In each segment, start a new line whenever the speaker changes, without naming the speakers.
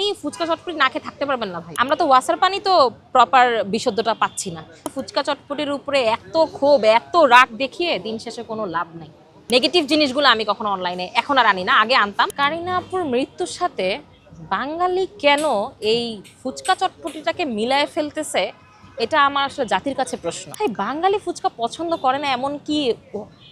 আপনি ফুচকা চটপটি না খেয়ে থাকতে পারবেন না ভাই। আমরা তো ওয়াসার পানি তো প্রপার বিশুদ্ধতা পাচ্ছি না। ফুচকা চটপটির উপরে এত ক্ষোভ, এত রাগ দেখিয়ে দিন শেষে কোনো লাভ নাই। নেগেটিভ জিনিসগুলো আমি কখনো অনলাইনে এখন আর আনি না, আগে আনতাম। কারিনা আপুর মৃত্যুর সাথে বাঙালি কেন এই ফুচকা চটপটিটাকে মিলায় ফেলতেছে, এটা আমার আসলে জাতির কাছে প্রশ্ন। ভাই, বাঙালি ফুচকা পছন্দ করে না এমন কি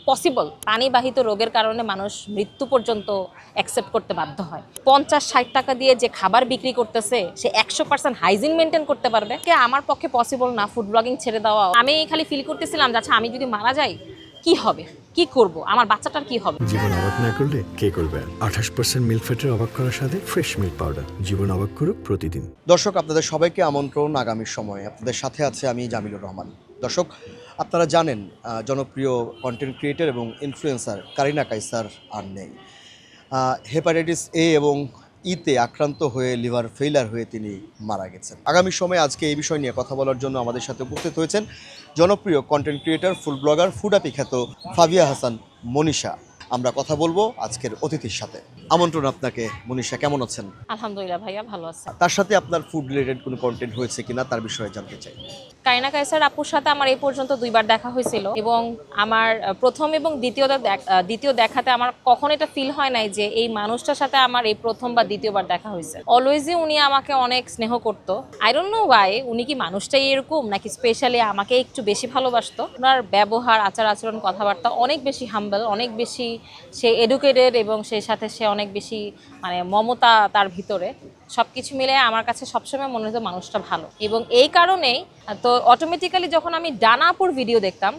পসিবল? পানিবাহিত রোগের কারণে মানুষ মৃত্যু পর্যন্ত অ্যাকসেপ্ট করতে বাধ্য হয়। 50-60 টাকা দিয়ে যে খাবার বিক্রি করতেছে সে 100% হাইজিন মেনটেন করতে পারবে? আমার পক্ষে পসিবল না ফুড ব্লগিং ছেড়ে দেওয়া। আমি খালি ফিল করতেছিলাম যে আচ্ছা, আমি যদি মারা যাই কি হবে, কি করব, আমার বাচ্চাটার কি হবে।
জীবন অবাক না করলে কে করবে? 28% মিল্ক ফ্যাটের অবাক করার সাথে ফ্রেশ মিল্ক পাউডার। জীবন অবাক করুক প্রতিদিন।
দর্শক, আপনাদের সবাইকে আমন্ত্রণ আগামীর সময়ে। আপনাদের সাথে আছে আমি জামিলুর রহমান। দর্শক, আপনারা জানেন জনপ্রিয় কন্টেন্ট ক্রিয়েটর এবং ইনফ্লুয়েন্সার কারিনা কায়সার আর নেই। হেপাটাইটিস এ এবং ইতে আক্রান্ত হয়ে লিভার ফেইলার হয়ে তিনি মারা গেছেন। আগামী সময়ে আজকে এই বিষয় নিয়ে কথা বলার জন্য আমাদের সাথে উপস্থিত হয়েছেন জনপ্রিয় কন্টেন্ট ক্রিয়েটর, ফুড ব্লগার, ফুডাপি খ্যাত ফাবিয়া হাসান মনীষা। আমরা কথা বলবো আজকের অতিথির সাথে। আমন্ত্রণ আপনাকে মনীষা, কেমন আছেন?
আলহামদুলিল্লাহ ভাইয়া, ভালো আছে।
তার সাথে আপনার ফুড রিলেটেড কোনো কন্টেন্ট হয়েছে কিনা তার বিষয়ে জানতে চাই।
কারিনা কায়সার আপুর সাথে আমার এই পর্যন্ত 2বার দেখা হয়েছিল এবং আমার প্রথম এবং দ্বিতীয় দেখাতে আমার কখনো এটা ফিল হয় নাই যে এই মানুষটার সাথে আমার এই প্রথম বা দ্বিতীয়বার দেখা হয়েছে। অলওয়েজই উনি আমাকে অনেক স্নেহ করতো। আই ডোন্ট নো ওয়াই, উনি কি মানুষটাই এরকম নাকি স্পেশালি আমাকে একটু বেশি ভালোবাসতো। ওনার ব্যবহার, আচার আচরণ, কথাবার্তা অনেক বেশি হাম্বল, অনেক বেশি সে এডুকেটেড এবং সেই সাথে সে অনেক বেশি মানে মমতা তার ভিতরে। সব কিছু মিলে আমার কাছে সবসময় মনে হতো মানুষটা ভালো। এবং এই কারণেই তো অটোমেটিক্যালি যখন আমি ডানা আপুর ভিডিও দেখতাম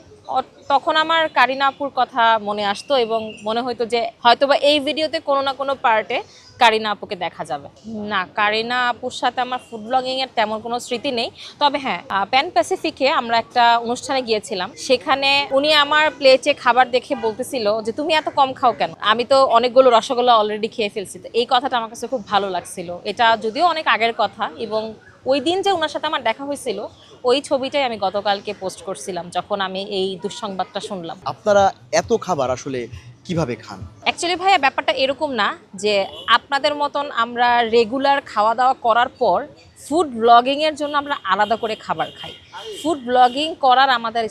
তখন আমার কারিনা আপুর কথা মনে আসতো এবং মনে হতো যে হয়তোবা এই ভিডিওতে কোনো না কোনো পার্টে কারিনা আপুকে দেখা যাবে। না, কারিনা আপুর সাথে আমার ফুড ব্লগিংয়ের তেমন কোনো স্মৃতি নেই। তবে হ্যাঁ, প্যান প্যাসিফিকে আমরা একটা অনুষ্ঠানে গিয়েছিলাম। সেখানে উনি আমার প্লেটে খাবার দেখে বলতেছিল যে তুমি এত কম খাও কেন? আমি তো অনেকগুলো রসগোল্লা অলরেডি খেয়ে ফেলছি। তো এই কথাটা আমার কাছে খুব ভালো লাগছিল। এটা যদিও অনেক আগের কথা এবং ওই দিন যে ওনার সাথে আমার দেখা হয়েছিল ওই ছবিটাই আমি গতকালকে পোস্ট করছিলাম যখন আমি এই দুঃসংবাদটা শুনলাম।
আপনারা এত খাবার আসলে কিভাবে খান?
অ্যাকচুয়ালি ভাইয়া, ব্যাপারটা এরকম না যে আপনাদের মতন আমরা রেগুলার খাওয়া দাওয়া করার পর ফুড ব্লগিংয়ের জন্য আমরা আলাদা করে খাবার খাই। ফুড ব্লগিং করার আমাদের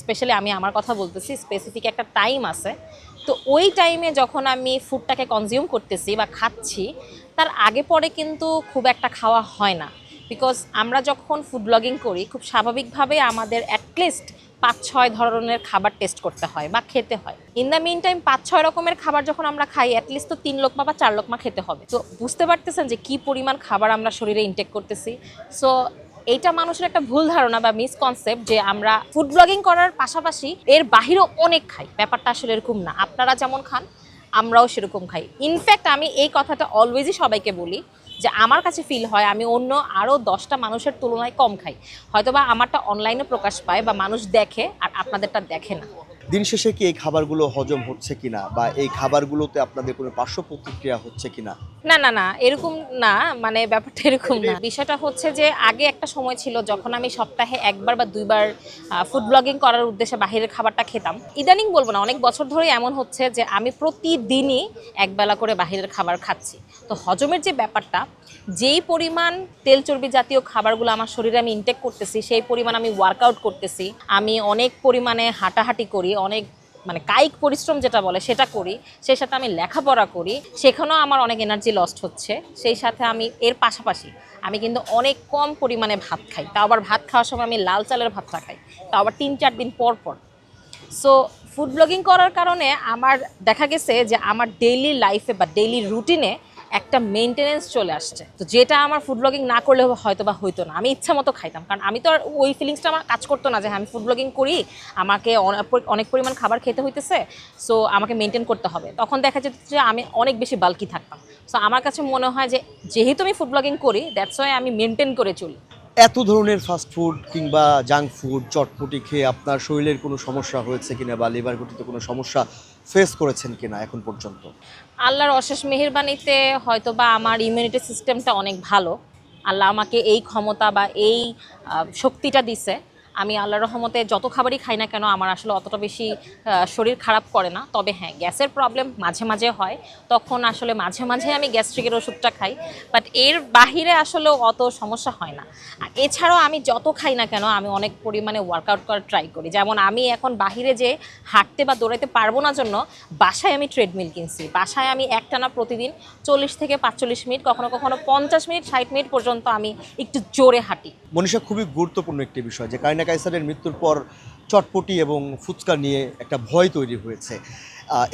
স্পেশালি আমি আমার কথা বলতেছি, স্পেসিফিক একটা টাইম আছে। তো ওই টাইমে যখন আমি ফুডটাকে কনজিউম করতেছি বা খাচ্ছি, তার আগে পরে কিন্তু খুব একটা খাওয়া হয় না। বিকজ আমরা যখন ফুড ব্লগিং করি খুব স্বাভাবিকভাবে আমাদের অ্যাটলিস্ট 5-6 ধরনের খাবার টেস্ট করতে হয় বা খেতে হয়। ইন দ্য মিন টাইম 5-6 রকমের খাবার যখন আমরা খাই, অ্যাটলিস্ট তো 3 লোকমা বা 4 লোকমা খেতে হবে। তো বুঝতে পারতেছেন যে কি পরিমাণ খাবার আমরা শরীরে ইনটেক করতেছি। সো এইটা মানুষের একটা ভুল ধারণা বা মিসকনসেপ্ট যে আমরা ফুড ব্লগিং করার পাশাপাশি এর বাহিরেও অনেক খাই। ব্যাপারটা আসলে এরকম না। আপনারা যেমন খান আমরাও সেরকম খাই। ইনফ্যাক্ট আমি এই কথাটা অলওয়েজই সবাইকে বলি যে আমার কাছে ফিল হয় আমি অন্য আরও 10টা মানুষের তুলনায় কম খাই। হয়তোবা আমারটা অনলাইনে প্রকাশ পায় বা মানুষ দেখে আর আপনাদেরটা দেখে না।
দিন শেষে কি এই খাবারগুলো হজম হচ্ছে কিনা বা এই খাবারগুলোতে আপনাদের কোনো পার্শ্ব প্রতিক্রিয়া হচ্ছে কিনা?
না না না, এরকম না, মানে ব্যাপারটা এরকম না। বিষয়টা হচ্ছে যে আগে একটা সময় ছিল যখন আমি সপ্তাহে 1বার বা 2বার ফুড ব্লগিং করার উদ্দেশ্যে বাইরের খাবারটা খেতাম। ইদানিং বলবো না, অনেক বছর ধরে এমন হচ্ছে যে আমি প্রতিদিনই একবেলা করে বাইরের খাবার খাচ্ছি। তো হজমের যে ব্যাপারটা, যেই পরিমাণ তেল চর্বি জাতীয় খাবারগুলো আমার শরীরে আমি ইনটেক করতেছি সেই পরিমাণ আমি ওয়ার্কআউট করতেছি, আমি অনেক পরিমাণে হাঁটাহাঁটি করি, অনেক মানে কায়িক পরিশ্রম যেটা বলে সেটা করি, সেই সাথে আমি লেখাপড়া করি, সেখানেও আমার অনেক এনার্জি লস্ট হচ্ছে। সেই সাথে আমি এর পাশাপাশি আমি কিন্তু অনেক কম পরিমাণে ভাত খাই। তাও আবার ভাত খাওয়ার সময় আমি লাল চালের ভাতটা খাই, তাও আবার 3-4 দিন পর পর। সো ফুড ব্লগিং করার কারণে আমার দেখা গেছে যে আমার ডেইলি লাইফে বা ডেইলি রুটিনে একটা মেনটেনেন্স চলে আসছে। তো যেটা আমার ফুড ব্লগিং না করলে হয়তো বা হইতো না। আমি ইচ্ছা মতো খাইতাম, কারণ আমি তো আর ওই ফিলিংসটা আমার কাজ করতো না যে আমি ফুড ব্লগিং করি, আমাকে অনেক পরিমাণ খাবার খেতে হইতেছে, সো আমাকে মেনটেন করতে হবে। তখন দেখা যেত যে আমি অনেক বেশি বাল্কি থাকতাম। সো আমার কাছে মনে হয় যে যেহেতু আমি ফুড ব্লগিং করি, দ্যাটস ওয়াই আমি মেনটেন করে চলি।
এত ধরনের ফাস্ট ফুড কিংবা জাঙ্ক ফুড, চটপটি খেয়ে আপনার শরীরের কোনো সমস্যা হয়েছে কিনা বা লিভার গঠিত কোনো সমস্যা ফেস করেছেন কিনা এখন পর্যন্ত?
আল্লাহর অশেষ মেহেরবানিতে হয়তো বা আমার ইমিউনিটি সিস্টেমটা অনেক ভালো। আল্লাহ আমাকে এই ক্ষমতা বা এই শক্তিটা দিছে। আমি আল্লাহর রহমতে যত খাবারই খাই না কেন আমার আসলে অতটা বেশি শরীর খারাপ করে না। তবে হ্যাঁ, গ্যাসের প্রবলেম মাঝে মাঝে হয়, তখন আসলে মাঝে মাঝে আমি গ্যাস্ট্রিকের ওষুধটা খাই, বাট এর বাহিরে আসলে অত সমস্যা হয় না। আর এছাড়াও আমি যত খাই না কেন আমি অনেক পরিমাণে ওয়ার্কআউট করার ট্রাই করি। যেমন আমি এখন বাহিরে যে হাঁটতে বা দৌড়াতে পারবো না জন্য বাসায় আমি ট্রেডমিল কিনছি। বাসায় আমি একটানা প্রতিদিন 40 থেকে 45 মিনিট, কখনো কখনো 50 মিনিট 60 মিনিট পর্যন্ত আমি একটু জোরে হাঁটি।
মনীষা, খুবই গুরুত্বপূর্ণ একটি বিষয় যে কারিনা কাইসারের মৃত্যুর পর চটপটি এবং ফুচকা নিয়ে একটা ভয় তৈরি হয়েছে,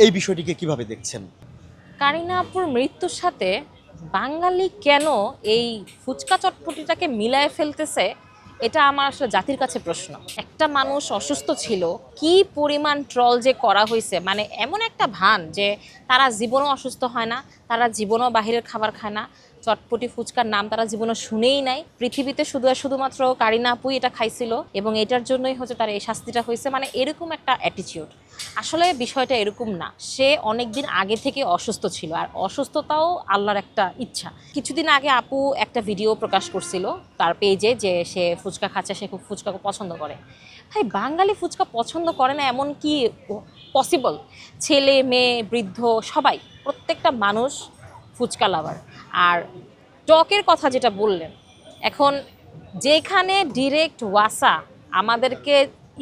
এই বিষয়টিকে কিভাবে দেখছেন?
কারিনা আপুর মৃত্যুর সাথে বাঙালি কেন এই ফুচকা চটপটিটাকে মিলায় ফেলতেছে, এটা আমার আসলে জাতির কাছে প্রশ্ন। একটা মানুষ অসুস্থ ছিল, কি পরিমাণ ট্রল যে করা হয়েছে, মানে এমন একটা ভান যে তারা জীবনও অসুস্থ হয় না, তারা জীবনও বাহিরের খাবার খায় না, চটপটি ফুচকার নাম তারা জীবনে শুনেই নাই। পৃথিবীতে শুধু আর শুধুমাত্র কারিনা আপুই এটা খাইছিল এবং এটার জন্যই হচ্ছে তার এই শাস্তিটা হয়েছে, মানে এরকম একটা অ্যাটিটিউড। আসলে বিষয়টা এরকম না, সে অনেক দিন আগে থেকে অসুস্থ ছিল, আর অসুস্থতাও আল্লাহর একটা ইচ্ছা। কিছুদিন আগে আপু একটা ভিডিও প্রকাশ করছিল তার পেজে যে সে ফুচকা খাচ্ছে, সে খুব ফুচকা পছন্দ করে। ভাই, বাঙালি ফুচকা পছন্দ করে না এমন কি পসিবল? ছেলে মেয়ে বৃদ্ধ সবাই, প্রত্যেকটা মানুষ ফুচকা লাভার। আর টকের কথা যেটা বললেন, এখন যেখানে ডিরেক্ট ওয়াসা আমাদেরকে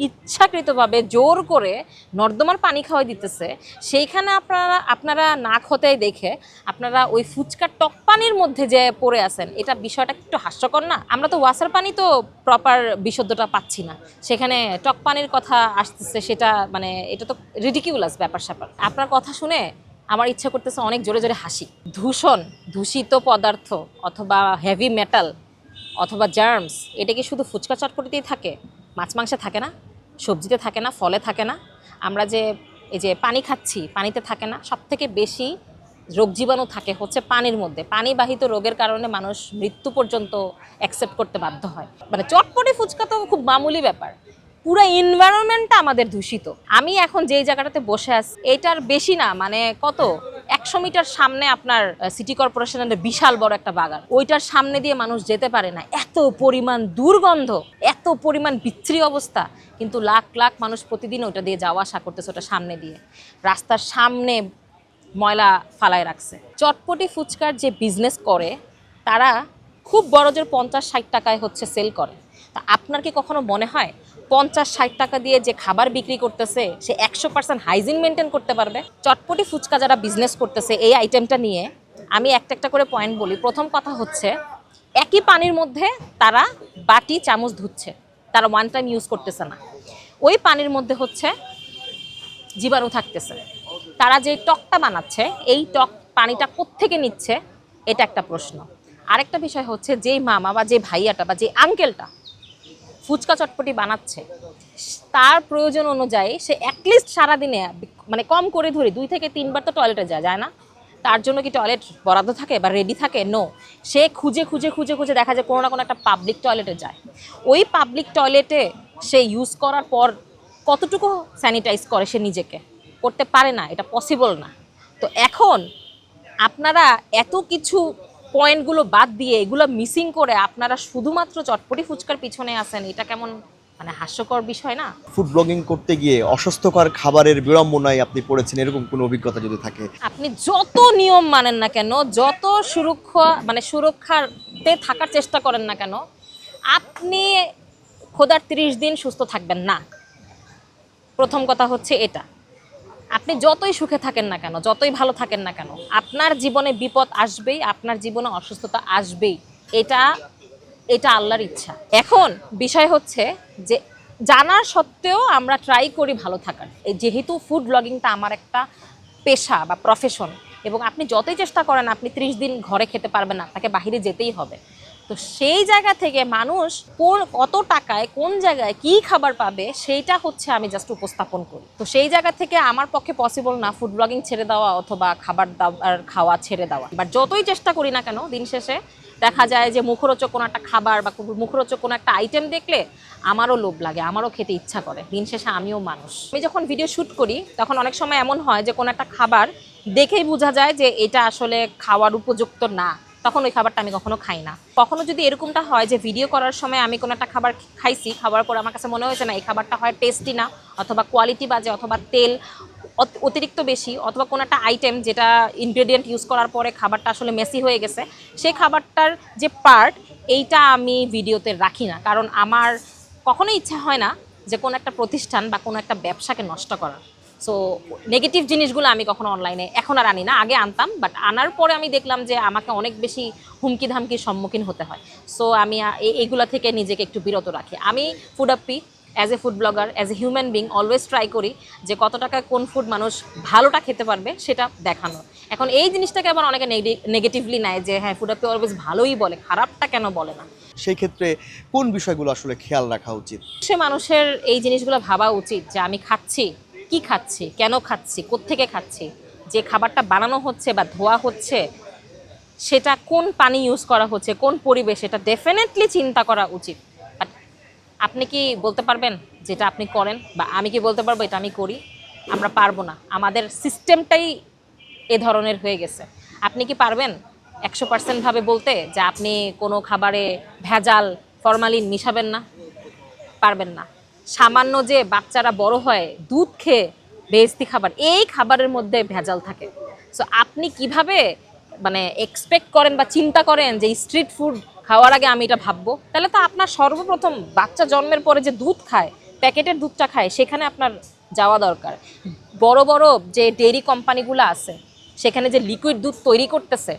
ইচ্ছাকৃতভাবে জোর করে নর্দমার পানি খাওয়াই দিতেছে, সেইখানে আপনারা না খতেই দেখে আপনারা ওই ফুচকার টক পানির মধ্যে যে পড়ে আছেন, এটা বিষয়টা একটু হাস্যকর না? আমরা তো ওয়াসার পানি তো প্রপার বিশুদ্ধতা পাচ্ছি না, সেখানে টক পানির কথা আসতেছে, সেটা মানে এটা তো রিডিকিউলাস ব্যাপার স্যাপার। আপনার কথা শুনে আমার ইচ্ছা করতেছে অনেক জোরে জোরে হাসি। দূষিত পদার্থ অথবা হেভি মেটাল অথবা জার্মস, এটা কি শুধু ফুচকা চটপটিতেই থাকে? মাছ মাংসে থাকে না? সবজিতে থাকে না? ফলে থাকে না? আমরা যে এই যে পানি খাচ্ছি, পানিতে থাকে না? সবথেকে বেশি রোগ জীবাণু থাকে হচ্ছে পানির মধ্যে। পানিবাহিত রোগের কারণে মানুষ মৃত্যু পর্যন্ত অ্যাকসেপ্ট করতে বাধ্য হয়। মানে চটপটি ফুচকা তো খুব মামুলি ব্যাপার, পুরো এনভায়রনমেন্টটা আমাদের দূষিত। আমি এখন যেই জায়গাটাতে বসে আছি এটার বেশি না, মানে কত 100 মিটার সামনে আপনার সিটি কর্পোরেশনের বিশাল বড় একটা বাগান, ওইটার সামনে দিয়ে মানুষ যেতে পারে না, এত পরিমাণ দুর্গন্ধ, এত পরিমাণ বিচ্ছিরি অবস্থা, কিন্তু লাখ লাখ মানুষ প্রতিদিন ওটা দিয়ে যাওয়া আসা করতেছে, ওটা সামনে দিয়ে, রাস্তার সামনে ময়লা ফালায় রাখছে। চটপটি ফুচকার যে বিজনেস করে তারা খুব বড় জোর 50-60 টাকায় হচ্ছে সেল করে। তা আপনার কি কখনো মনে হয় 50-60 টাকা দিয়ে যে খাবার বিক্রি করতেছে সে 100% হাইজিন মেনটেন করতে পারবে? চটপটি ফুচকা যারা বিজনেস করতেছে এই আইটেমটা নিয়ে আমি একটা একটা করে পয়েন্ট বলি। প্রথম কথা হচ্ছে, একই পানির মধ্যে তারা বাটি চামচ ধুচ্ছে, তারা ওয়ান টাইম ইউজ করতেছে না। ওই পানির মধ্যে হচ্ছে জীবাণু থাকতেছে। তারা যে টকটা বানাচ্ছে, এই টক পানিটা কোত্থেকে নিচ্ছে, এটা একটা প্রশ্ন। আরেকটা বিষয় হচ্ছে, যেই মামা বা যে ভাইয়াটা বা যে আঙ্কেলটা ফুচকা চটপটি বানাচ্ছে, তার প্রয়োজন অনুযায়ী সে অ্যাটলিস্ট সারাদিনে মানে কম করে ধরি 2 থেকে 3 বার তো টয়লেটে যায় না? তার জন্য কি টয়লেট বরাদ্দ থাকে বা রেডি থাকে? নো। সে খুঁজে খুঁজে খুঁজে খুঁজে দেখা যায় কোনো না কোনো একটা পাবলিক টয়লেটে যায়। ওই পাবলিক টয়লেটে সে ইউজ করার পর কতটুকু স্যানিটাইজ করে সে নিজেকে? করতে পারে না, এটা পসিবল না। তো এখন আপনারা এত কিছু পয়েন্টগুলো বাদ দিয়ে এগুলো মিসিং করে আপনারা শুধুমাত্র চটপটি ফুচকার পিছনে আছেন, এটা কেমন মানে হাস্যকর বিষয় না?
ফুড ব্লগিং করতে গিয়ে অস্বাস্থ্যকর খাবারের বিড়ম্বনায় আপনি পড়েছেন, এরকম কোনো অভিজ্ঞতা যদি থাকে?
আপনি যত নিয়ম মানেন না কেন, যত সুরক্ষাতে থাকার চেষ্টা করেন না কেন, আপনি খোদার 30 দিন সুস্থ থাকবেন না। প্রথম কথা হচ্ছে এটা। আপনি যতই সুখে থাকেন না কেন, যতই ভালো থাকেন না কেন, আপনার জীবনে বিপদ আসবেই, আপনার জীবনে অসুস্থতা আসবেই। এটা আল্লাহর ইচ্ছা। এখন বিষয় হচ্ছে যে জানার সত্ত্বেও আমরা ট্রাই করি ভালো থাকার। এই যেহেতু ফুড ব্লগিংটা আমার একটা পেশা বা প্রফেশন, এবং আপনি যতই চেষ্টা করেন আপনি 30 দিন ঘরে খেতে পারবেন না, তাকে বাইরে যেতেই হবে। তো সেই জায়গা থেকে মানুষ কত টাকায় কোন জায়গায় কি খাবার পাবে সেইটা হচ্ছে আমি জাস্ট উপস্থাপন করি। তো সেই জায়গা থেকে আমার পক্ষে পসিবল না ফুড ব্লগিং ছেড়ে দেওয়া অথবা খাবার দাবার খাওয়া ছেড়ে দেওয়া। বাট যতই চেষ্টা করি না কেন, দিন শেষে দেখা যায় যে মুখরোচক কোনো একটা খাবার বা মুখরোচক কোনো একটা আইটেম দেখলে আমারও লোভ লাগে, আমারও খেতে ইচ্ছা করে। দিন শেষে আমিও মানুষ। আমি যখন ভিডিও শ্যুট করি তখন অনেক সময় এমন হয় যে কোনো একটা খাবার দেখেই বোঝা যায় যে এটা আসলে খাওয়ার উপযুক্ত না, তখন ওই খাবারটা আমি কখনো খাই না। কখনো যদি এরকমটা হয় যে ভিডিও করার সময় আমি কোনো একটা খাবার খাইছি, খাবার পর আমার কাছে মনে হয়েছে না এই খাবারটা হয় টেস্টি না, অথবা কোয়ালিটি বাজে, অথবা তেল অতিরিক্ত বেশি, অথবা কোনো একটা আইটেম যেটা ইনগ্রেডিয়েন্ট ইউজ করার পরে খাবারটা আসলে মেসি হয়ে গেছে, সেই খাবারটার যে পার্ট এইটা আমি ভিডিওতে রাখি না। কারণ আমার কখনোই ইচ্ছা হয় না যে কোনো একটা প্রতিষ্ঠান বা কোনো একটা ব্যবসাকে নষ্ট করা। সো নেগেটিভ জিনিসগুলো আমি কখনো অনলাইনে এখন আর আনি না, আগে আনতাম, বাট আনার পরে আমি দেখলাম যে আমাকে অনেক বেশি হুমকি ধামকির সম্মুখীন হতে হয়। সো আমি এইগুলো থেকে নিজেকে একটু বিরত রাখি। আমি ফুড আপ্পি as a food blogger, as a human being always try করি যে কত টাকায় কোন ফুড মানুষ ভালোটা খেতে পারবে সেটা দেখানো। এখন এই জিনিসটাকে আবার অনেকে নেগেটিভলি নেয় যে হ্যাঁ ফুড আপ্পি অলওয়েজ ভালোই বলে, খারাপটা কেন বলে না।
সেই ক্ষেত্রে কোন বিষয়গুলো আসলে খেয়াল রাখা উচিত?
সে মানুষের এই জিনিসগুলো ভাবা উচিত যে আমি খাচ্ছি, কি খাচ্ছি, কেন খাচ্ছি, কোত্থেকে খাচ্ছি, যে খাবারটা বানানো হচ্ছে বা ধোয়া হচ্ছে সেটা কোন পানি ইউজ করা হচ্ছে, কোন পরিবেশ, এটা ডেফিনেটলি চিন্তা করা উচিত। বাট আপনি কি বলতে পারবেন যেটা আপনি করেন, বা আমি কি বলতে পারবো এটা আমি করি? আমরা পারবো না, আমাদের সিস্টেমটাই এ ধরনের হয়ে গেছে। আপনি কি পারবেন 100% ভাবে বলতে যে আপনি কোনো খাবারে ভেজাল ফরমালিন মিশাবেন না? পারবেন না। সামান্য যে বাচ্চারা বড় হয় দুধ খেয়ে বেহেশতি খাবার, এই খাবারের মধ্যে ভেজাল থাকে। সো আপনি কিভাবে মানে এক্সপেক্ট করেন বা চিন্তা করেন যে স্ট্রিট ফুড খাওয়ার আগে আমি এটা ভাববো? তাহলে তো আপনার সর্বপ্রথম বাচ্চা জন্মের পরে যে দুধ খায়, প্যাকেটের দুধটা খায়, সেখানে আপনার যাওয়া দরকার। বড় বড় যে ডেইরি কোম্পানিগুলো আছে সেখানে যে লিকুইড দুধ তৈরি করতেছে,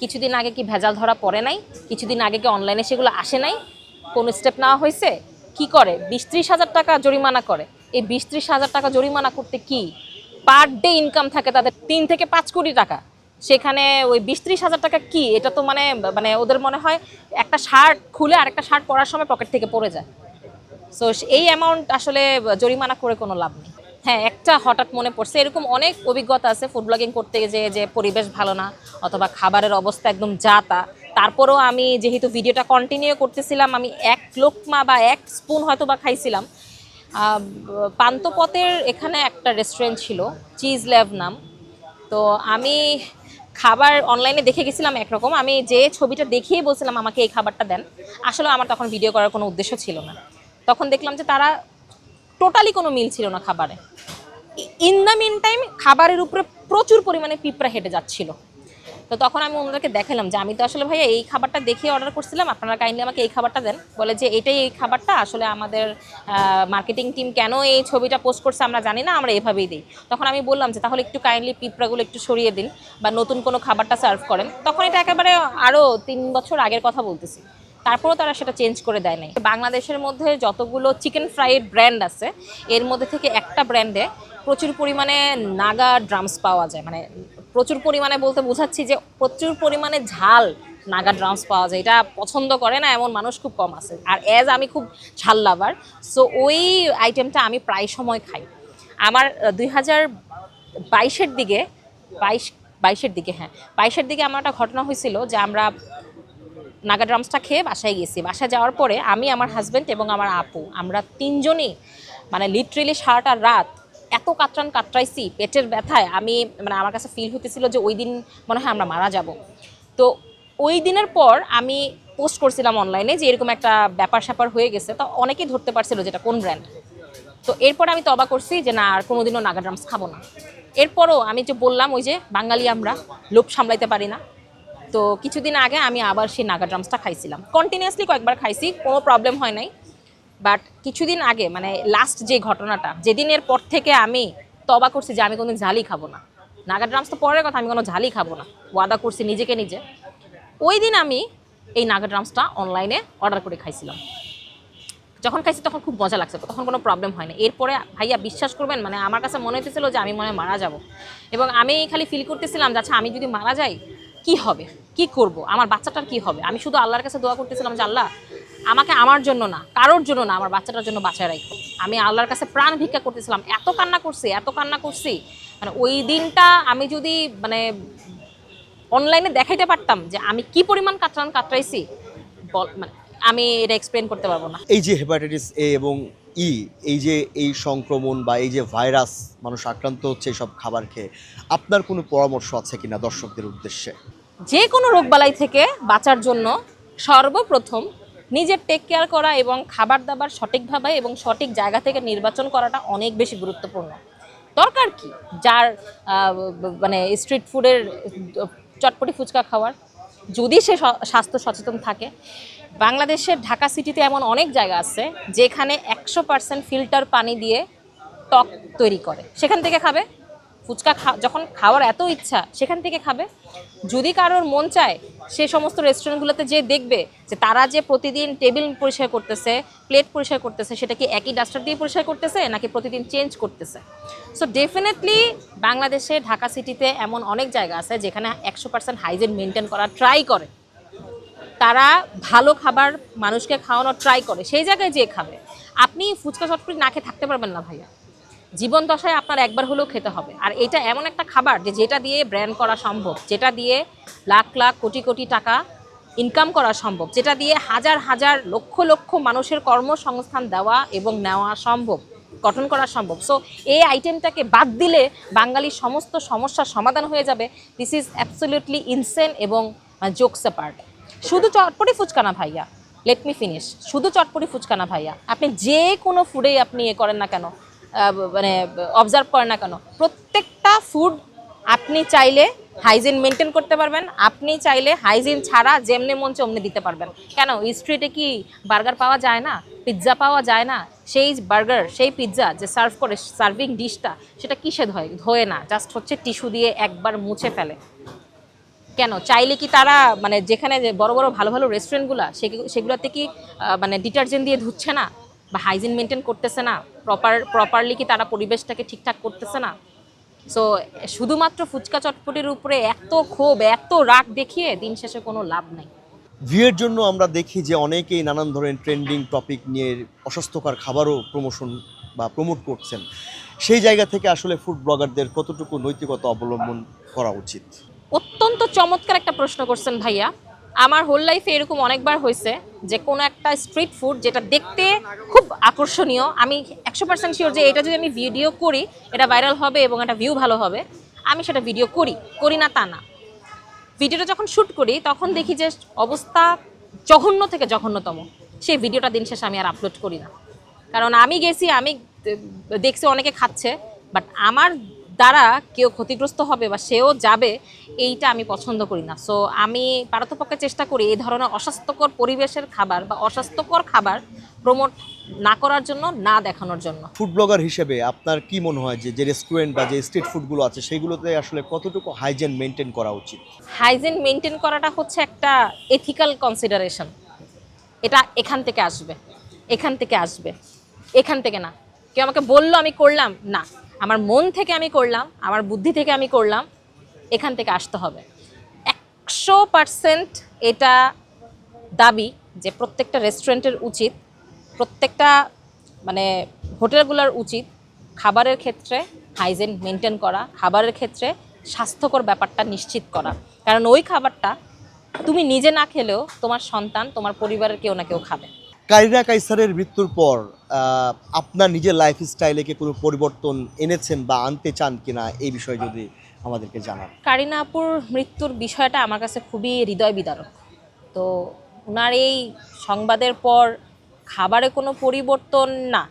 কিছুদিন আগে কি ভেজাল ধরা পড়ে নাই? কিছুদিন আগে কি অনলাইনে সেগুলো আসে নাই? কোন স্টেপ নেওয়া হয়েছে? কি করে 20-30 হাজার টাকা জরিমানা করে। এই 20-30 হাজার টাকা জরিমানা করতে কি পার ডে ইনকাম থাকে তাদের 3 থেকে 5 কোটি টাকা। সেখানে ওই 20-30 হাজার টাকা কি, এটা তো মানে মানে ওদের মনে হয় একটা শার্ট খুলে আরেকটা শার্ট পরার সময় পকেট থেকে পড়ে যায়। সো এই অ্যামাউন্ট আসলে জরিমানা করে কোনো লাভ নেই। হ্যাঁ, একটা হঠাৎ মনে পড়ছে, এরকম অনেক অভিজ্ঞতা আছে ফুড ব্লগিং করতে গিয়ে যে পরিবেশ ভালো না অথবা খাবারের অবস্থা একদম যা তা, তারপরেও আমি যেহেতু ভিডিওটা কন্টিনিউ করতেছিলাম, আমি এক লোকমা বা এক স্পুন হয়তো বা খাইছিলাম। পান্থপথের এখানে একটা রেস্টুরেন্ট ছিল, চিজ ল্যাব নাম। তো আমি খাবার অনলাইনে দেখে গেছিলাম একরকম, আমি যে ছবিটা দেখিয়ে বলছিলাম আমাকে এই খাবারটা দেন, আসলে আমার তখন ভিডিও করার কোনো উদ্দেশ্য ছিল না। তখন দেখলাম যে তারা টোটালি কোনো মিল ছিল না খাবারে। ইন দ্য মিন টাইম খাবারের উপরে প্রচুর পরিমাণে পিঁপড়া হেঁটে যাচ্ছিল। তো তখন আমি ওনাদেরকে দেখালাম যে আমি তো আসলে ভাইয়া এই খাবারটা দেখে অর্ডার করছিলাম, আপনারা কাইন্ডলি আমাকে এই খাবারটা দেন। বলে যে এটাই এই খাবারটা, আসলে আমাদের মার্কেটিং টিম কেন এই ছবিটা পোস্ট করছে আমরা জানি না, আমরা এভাবেই দিই। তখন আমি বললাম যে তাহলে একটু কাইন্ডলি পিঁপড়াগুলো একটু সরিয়ে দিন বা নতুন কোনো খাবারটা সার্ভ করেন। তখন এটা একেবারে আরও 3 বছর আগের কথা বলতেছি, তারপরেও তারা সেটা চেঞ্জ করে দেয় নাই। বাংলাদেশের মধ্যে যতগুলো চিকেন ফ্রাইড ব্র্যান্ড আছে এর মধ্যে থেকে একটা ব্র্যান্ডে প্রচুর পরিমাণে নাগা ড্রামস পাওয়া যায়। মানে প্রচুর পরিমাণে বলতে বোঝাচ্ছি যে প্রচুর পরিমাণে ঝাল নাগা ড্রামস পাওয়া যায়। এটা পছন্দ করে না এমন মানুষ খুব কম আছে। আর অ্যাজ আমি খুব ঝাল লাভার, সো ওই আইটেমটা আমি প্রায় সময় খাই। আমার 2022-এর দিকে 22-এর দিকে হ্যাঁ 22-এর দিকে আমার একটা ঘটনা হয়েছিল যে আমরা নাগা ড্রামসটা খেয়ে বাসায় গেছি। বাসায় যাওয়ার পরে আমি, আমার হাজব্যান্ড এবং আমার আপু, আমরা 3 জনই মানে লিটারেলি সারাটা রাত এত কাতরাইছি পেটের ব্যথায়। আমি মানে আমার কাছে ফিল হতেছিল যে ওই দিন মনে হয় আমরা মারা যাব। তো ওই দিনের পর আমি পোস্ট করছিলাম অনলাইনে যে এরকম একটা ব্যাপার স্যাপার হয়ে গেছে। তো অনেকেই ধরতে পারছিল যেটা কোন ব্র্যান্ড। তো এরপর আমি তবা করছি যে না আর কোনোদিনও নাগা ড্রামস খাবো না। এরপরও আমি যে বললাম ওই যে বাঙালি আমরা লোভ সামলাইতে পারি না, তো কিছুদিন আগে আমি আবার সেই নাগা ড্রামসটা খাইছিলাম। কন্টিনিউয়াসলি কয়েকবার খাইছি, কোনো প্রবলেম হয় নাই। বাট কিছুদিন আগে মানে লাস্ট যে ঘটনাটা, যেদিনের পর থেকে আমি তবা করছি যে আমি কোনোদিন ঝালই খাবো না। নাগা ড্রামস তো পরের কথা, আমি কোনো ঝালই খাবো না, ওয়াদা করছি নিজেকে নিজে। ওই দিন আমি এই নাগা ড্রামসটা অনলাইনে অর্ডার করে খাইছিলাম। যখন খাইছি তখন খুব মজা লাগছে, তখন কোনো প্রবলেম হয় না। এরপরে ভাইয়া বিশ্বাস করবেন মানে আমার কাছে মনে হতেছিল যে আমি মনে হয় মারা যাব। এবং আমি খালি ফিল করতেছিলাম যে আচ্ছা আমি যদি মারা যাই কি হবে, কি করব, আমার বাচ্চাটার কি হবে। আমি শুধু আল্লাহর কাছে দোয়া করতেছিলাম যে আল্লাহ আমাকে আমার জন্য না, কারোর জন্য না, আমার বাচ্চাটার জন্য বাঁচায় রাখো। আমি আল্লাহর কাছে প্রাণ ভিক্ষা করতেছিলাম। এত কান্না করছি মানে ওই দিনটা আমি যদি মানে অনলাইনে দেখাইতে পারতাম যে আমি কি পরিমাণ কাতরাইছি, মানে আমি এটা এক্সপ্লেন করতে পারবো না।
এই যে হেপাটাইটিস এ এবং ই, এই যে এই সংক্রমণ বা এই যে ভাইরাস মানুষ আক্রান্ত হচ্ছে এইসব খাবার খেয়ে, আপনার কোনো পরামর্শ আছে কিনা দর্শকদের উদ্দেশ্যে?
যে কোনো রোগবালাই থেকে বাঁচার জন্য সর্বপ্রথম নিজের টেক কেয়ার করা এবং খাবার দাবার সঠিকভাবে এবং সঠিক জায়গা থেকে নির্বাচন করাটা অনেক বেশি গুরুত্বপূর্ণ। দরকার কি যার মানে স্ট্রিট ফুডের চটপটি ফুচকা খাওয়ার, যদি সে স্বাস্থ্য সচেতন থাকে। বাংলাদেশের ঢাকা সিটিতে এমন অনেক জায়গা আছে যেখানে 100% ফিল্টার পানি দিয়ে টক তৈরি করে, সেখান থেকে খাবে। ফুচকা যখন খাওয়ার এত ইচ্ছা সেখান থেকে খাবে। যদি কারোর মন চায় সে সমস্ত রেস্টুরেন্টগুলোতে যে দেখবে যে তারা যে প্রতিদিন টেবিল পরিষ্কার করতেছে, প্লেট পরিষ্কার করতেছে, সেটা কি একই ডাস্টার দিয়ে পরিষ্কার করতেছে নাকি প্রতিদিন চেঞ্জ করতেছে। সো ডেফিনেটলি বাংলাদেশে ঢাকা সিটিতে এমন অনেক জায়গা আছে যেখানে 100% হাইজিন মেনটেন করা ট্রাই করে, তারা ভালো খাবার মানুষকে খাওয়ানোর ট্রাই করে, সেই জায়গায় যেয়ে খাবে। আপনি ফুচকা চটপটি না খেয়ে থাকতে পারবেন না ভাইয়া, জীবন দশায় আপনার একবার হলেও খেতে হবে। আর এটা এমন একটা খাবার যেটা দিয়ে ব্র্যান্ড করা সম্ভব, যেটা দিয়ে লাখ লাখ কোটি কোটি টাকা ইনকাম করা সম্ভব, যেটা দিয়ে হাজার হাজার লক্ষ লক্ষ মানুষের কর্মসংস্থান দেওয়া এবং নেওয়া সম্ভব, গঠন করা সম্ভব। সো এই আইটেমটাকে বাদ দিলে বাঙালির সমস্ত সমস্যার সমাধান হয়ে যাবে। দিস ইজ অ্যাবসলিউটলি ইনসেন এবং জোকস অ্যাপার্ট। শুধু চটপটি ফুচকা না ভাইয়া, লেট মি ফিনিশ, শুধু চটপটি ফুচকা না ভাইয়া, আপনি যে কোনো ফুডেই আপনি করেন না কেন, মানে অবজার্ভ করেন না কেন, প্রত্যেকটা ফুড আপনি চাইলে হাইজিন মেনটেন করতে পারবেন, আপনি চাইলে হাইজিন ছাড়া যেমনি মন অমনি দিতে পারবেন। কেন স্ট্রিটে কি বার্গার পাওয়া যায় না, পিৎজা পাওয়া যায় না? সেই বার্গার সেই পিৎজা যে সার্ভ করে, সার্ভিং ডিশটা সেটা কিসে ধোয়ে না, জাস্ট হচ্ছে টিস্যু দিয়ে একবার মুছে ফেলে। কেন চাইলে কি তারা মানে যেখানে বড় বড় ভালো ভালো রেস্টুরেন্টগুলো সেগুলোতে কি মানে ডিটারজেন্ট দিয়ে ধুচ্ছে না বা হাইজিন মেনটেন করতেছে না, প্রপারলি কি তারা পরিবেশটাকে ঠিকঠাক করতেছে না? সো শুধুমাত্র ফুচকা চটপটির উপরে এত ক্ষোভ এত রাগ দেখিয়ে দিন শেষে কোনো লাভ নেই।
ভিউয়ের জন্য আমরা দেখি যে অনেকেই নানান ধরনের ট্রেন্ডিং টপিক নিয়ে অস্বাস্থ্যকর খাবারও প্রমোট করছেন। সেই জায়গা থেকে আসলে ফুড ব্লগারদের কতটুকু নৈতিকতা অবলম্বন করা উচিত?
অত্যন্ত চমৎকার একটা প্রশ্ন করছেন ভাইয়া। আমার হোল লাইফে এরকম অনেকবার হয়েছে যে কোনো একটা স্ট্রিট ফুড যেটা দেখতে খুব আকর্ষণীয়, আমি 100% শিওর যে এটা যদি আমি ভিডিও করি এটা ভাইরাল হবে এবং এটা ভিউ ভালো হবে, আমি সেটা ভিডিও করি না তা না। ভিডিওটা যখন শ্যুট করি তখন দেখি যে অবস্থা জঘন্য থেকে জঘন্যতম, সেই ভিডিওটা দিন শেষে আমি আর আপলোড করি না। কারণ আমি গেছি, আমি দেখছি অনেকে খাচ্ছে, বাট আমার দ্বারা কেউ ক্ষতিগ্রস্ত হবে বা সেও যাবে এইটা আমি পছন্দ করি না। সো আমি পারতপক্ষে চেষ্টা করি এই ধরনের অস্বাস্থ্যকর পরিবেশের খাবার বা অস্বাস্থ্যকর খাবার প্রমোট না করার জন্য, না দেখানোর জন্য।
ফুড ব্লগার হিসেবে আপনার কি মনে হয় যে রেস্টুরেন্ট বা যে স্ট্রিট ফুডগুলো আছে সেগুলোতে আসলে কতটুকু হাইজিন মেনটেন করা উচিত?
হাইজিন মেনটেন করাটা হচ্ছে একটা এথিক্যাল কনসিডারেশন। এটা এখান থেকে আসবে, এখান থেকে না। কেউ আমাকে বললো আমি করলাম না, আমার মন থেকে আমি করলাম, আমার বুদ্ধি থেকে আমি করলাম, এখান থেকে আসতে হবে। 100% এটা দাবি যে প্রত্যেকটা রেস্টুরেন্টের উচিত, প্রত্যেকটা মানে হোটেলগুলোর উচিত খাবারের ক্ষেত্রে হাইজিন মেনটেন করা, খাবারের ক্ষেত্রে স্বাস্থ্যকর ব্যাপারটা নিশ্চিত করা। কারণ ওই খাবারটা তুমি নিজে না খেলেও তোমার সন্তান, তোমার পরিবারের কেউ না কেউ খাবে।
কারিনা কাইসারের মৃত্যুর পর আপনার নিজের লাইফস্টাইলে কি কোনো পরিবর্তন এনেছেন বা আনতে চান কিনা, এই বিষয়ে যদি আমাদেরকে জানান।
কারিনা আপুর মৃত্যুর বিষয়টা আমার কাছে খুবই হৃদয় বিদারক। তো ওনার এই সংবাদের পর খাবারে কোনো পরিবর্তন না,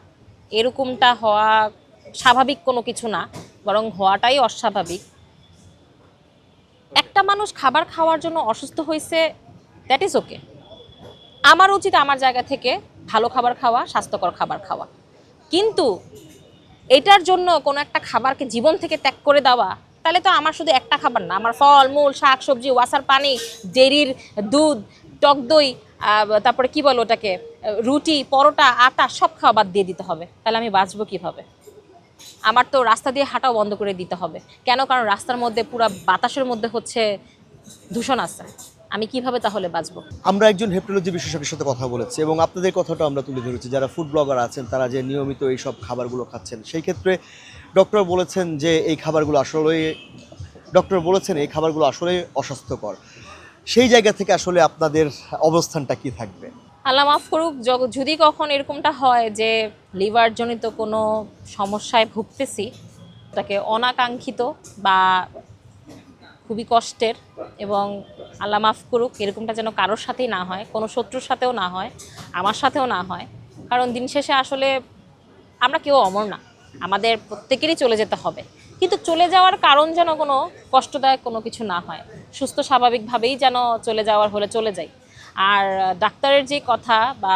এরকমটা হওয়া স্বাভাবিক কোনো কিছু না, বরং হওয়াটাই অস্বাভাবিক। একটা মানুষ খাবার খাওয়ার জন্য অসুস্থ হয়েছে, দ্যাট ইজ ওকে। আমার উচিত আমার জায়গা থেকে ভালো খাবার খাওয়া, স্বাস্থ্যকর খাবার খাওয়া। কিন্তু এটার জন্য কোনো একটা খাবারকে জীবন থেকে ত্যাগ করে দেওয়া, তাহলে তো আমার শুধু একটা খাবার না, আমার ফল মূল শাক সবজি ওয়াসার পানি ডেরির দুধ টক দই তারপরে কি বলো ওটাকে রুটি পরোটা আটা সব খাওয়া বাদ দিয়ে দিতে হবে। তাহলে আমি বাঁচবো কিভাবে? আমার তো রাস্তা দিয়ে হাঁটাও বন্ধ করে দিতে হবে। কেন? কারণ রাস্তার মধ্যে পুরো বাতাসের মধ্যে হচ্ছে দূষণ আছে, আমি কিভাবে তাহলে বাঁচবো?
আমরা একজন হেপাটোলজি বিশেষজ্ঞের সাথে কথা বলেছি এবং আপনাদের কথাটা আমরা তুলে ধরেছি, যারা ফুড ব্লগার আছেন তারা যে নিয়মিত এই সব খাবারগুলো খাচ্ছেন, সেই ক্ষেত্রে ডক্টর বলেছেন এই খাবারগুলো আসলে অস্বাস্থ্যকর। সেই জায়গা থেকে আসলে আপনাদের অবস্থানটা কি থাকবে?
আল্লাহ মাফ করুক, যদি কখন এরকমটা হয় যে লিভার জনিত কোনো সমস্যায় ভুগতেছি, তাকে অনাকাঙ্ক্ষিত বা খুবই কষ্টের, এবং আল্লাহ মাফ করুক এরকমটা যেন কারোর সাথেই না হয়, কোনো শত্রুর সাথেও না হয়, আমার সাথেও না হয়। কারণ দিন শেষে আসলে আমরা কেউ অমর না, আমাদের প্রত্যেকেরই চলে যেতে হবে, কিন্তু চলে যাওয়ার কারণ যেন কোনো কষ্টদায়ক কোনো কিছু না হয়, সুস্থ স্বাভাবিকভাবেই যেন চলে যাওয়ার হলে চলে যাই। আর ডাক্তারের যে কথা, বা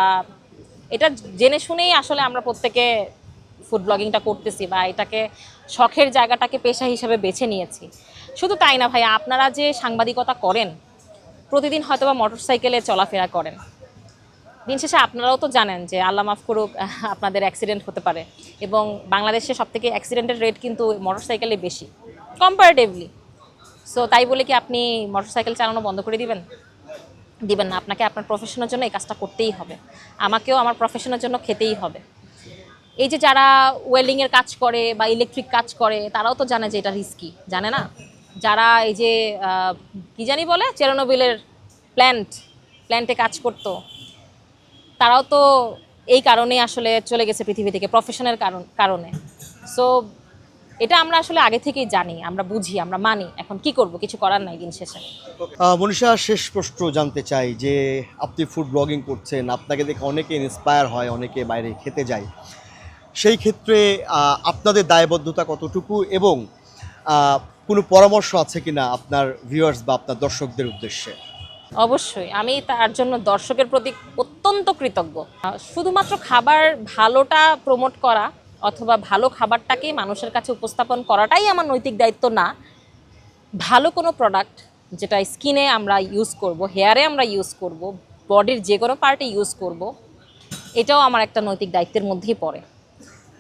এটা জেনে শুনেই আসলে আমরা প্রত্যেকে ফুড ব্লগিংটা করতেছি, বা এটাকে শখের জায়গাটাকে পেশা হিসেবে বেছে নিয়েছি। শুধু তাই না ভাই, আপনারা যে সাংবাদিকতা করেন, প্রতিদিন হয়তো বা মোটরসাইকেলে চলাফেরা করেন, দিন শেষে আপনারাও তো জানেন যে আল্লাহ মাফ করুক আপনাদের অ্যাক্সিডেন্ট হতে পারে, এবং বাংলাদেশে সবথেকে অ্যাক্সিডেন্টের রেট কিন্তু মোটরসাইকেলে বেশি কম্পারেটিভলি। সো তাই বলে কি আপনি মোটরসাইকেল চালানো বন্ধ করে দিবেন? দিবেন না। আপনাকে আপনার প্রফেশনের জন্য এই কাজটা করতেই হবে, আমাকেও আমার প্রফেশনের জন্য খেতেই হবে। এই যে যারা ওয়েল্ডিংয়ের কাজ করে বা ইলেকট্রিক কাজ করে, তারাও তো জানে যে এটা রিস্কি, জানে না? যারা এই যে কি জানি বলে, চেরনোবিলের প্ল্যান্টে কাজ করতো, তারাও তো এই কারণেই আসলে চলে গেছে পৃথিবী থেকে, প্রফেশনের কারণে। সো এটা আমরা আসলে আগে থেকেই জানি, আমরা বুঝি, আমরা মানি। এখন কি করব, কিছু করার নাই দিন শেষে।
মনীষা, শেষ প্রশ্ন জানতে চাই যে আপনি ফুড ব্লগিং করছেন, আপনাকে দেখে অনেকে ইন্সপায়ার হয়, অনেকে বাইরে খেতে যায়, সেই ক্ষেত্রে আপনাদের দায়বদ্ধতা কতটুকু, এবং কোনো পরামর্শ আছে কিনা আপনার ভিউয়ার্স বা আপনার দর্শকদের উদ্দেশ্যে?
অবশ্যই, আমি তার জন্য দর্শকের প্রতি অত্যন্ত কৃতজ্ঞ। শুধুমাত্র খাবার ভালোটা প্রমোট করা অথবা ভালো খাবারটাকে মানুষের কাছে উপস্থাপন করাটাই আমার নৈতিক দায়িত্ব না, ভালো কোনো প্রোডাক্ট যেটা স্কিনে আমরা ইউজ করব, হেয়ারে আমরা ইউজ করব, বডির যে কোনো পার্টে ইউজ করব, এটাও আমার একটা নৈতিক দায়িত্বের মধ্যেই পড়ে।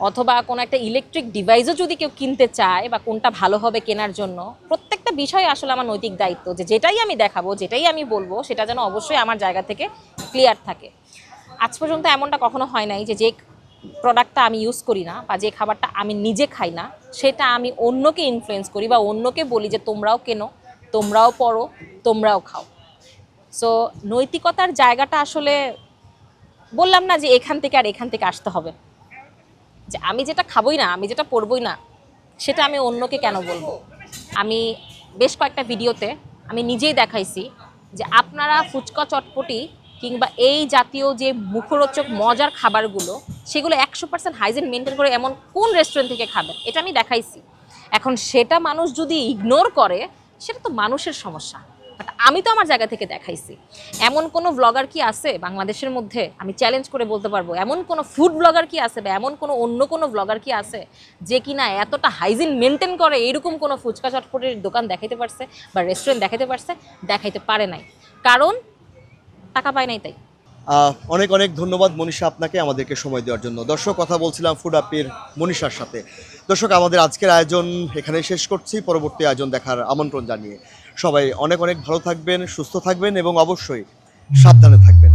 অথবা কোনো একটা ইলেকট্রিক ডিভাইসও যদি কেউ কিনতে চায়, বা কোনটা ভালো হবে কেনার জন্য, প্রত্যেকটা বিষয় আসলে আমার নৈতিক দায়িত্ব যে যেটাই আমি দেখাবো, যেটাই আমি বলবো, সেটা যেন অবশ্যই আমার জায়গা থেকে ক্লিয়ার থাকে। আজ পর্যন্ত এমনটা কখনো হয় নাই যে প্রোডাক্টটা আমি ইউজ করি না, বা যে খাবারটা আমি নিজে খাই না, সেটা আমি অন্যকে ইনফ্লুয়েন্স করি বা অন্যকে বলি যে তোমরাও কেনো, তোমরাও পড়ো, তোমরাও খাও। সো নৈতিকতার জায়গাটা আসলে বললাম না যে এখান থেকে আর এখান থেকে আসতে হবে, যে আমি যেটা খাবই না, আমি যেটা পরবই না, সেটা আমি অন্যকে কেন বলবো। আমি বেশ কয়েকটা ভিডিওতে আমি নিজেই দেখাইছি যে আপনারা ফুচকা, চটপটি কিংবা এই জাতীয় যে মুখরোচক মজার খাবারগুলো, সেগুলো 100% হাইজিন মেনটেন করে এমন কোন রেস্টুরেন্ট থেকে খাবেন, এটা আমি দেখাইছি। এখন সেটা মানুষ যদি ইগনোর করে, সেটা তো মানুষের সমস্যা, বাট আমি তো আমার জায়গা থেকে দেখাইছি। এমন কোনো ব্লগার কি আছে বাংলাদেশের মধ্যে, আমি চ্যালেঞ্জ করে বলতে পারবো, এমন কোনো ফুড ব্লগার কি আছে, বা এমন কোনো অন্য কোনো ব্লগার কি আছে যে কিনা এতটা হাইজিন মেনটেন করে এইরকম কোনো ফুচকা চটপটির দোকান দেখাইতে পারছে বা রেস্টুরেন্ট দেখাইতে পারছে? দেখাইতে পারে নাই, কারণ টাকা পায় নাই তাই।
অনেক অনেক ধন্যবাদ মনীষা আপনাকে আমাদেরকে সময় দেওয়ার জন্য। দর্শক, কথা বলছিলাম ফুড আপির মনীষার সাথে। দর্শক, আমাদের আজকের আয়োজন এখানেই শেষ করছি, পরবর্তী আয়োজন দেখার আমন্ত্রণ জানিয়ে সবাই অনেক অনেক ভালো থাকবেন, সুস্থ থাকবেন এবং অবশ্যই সাবধানে থাকবেন।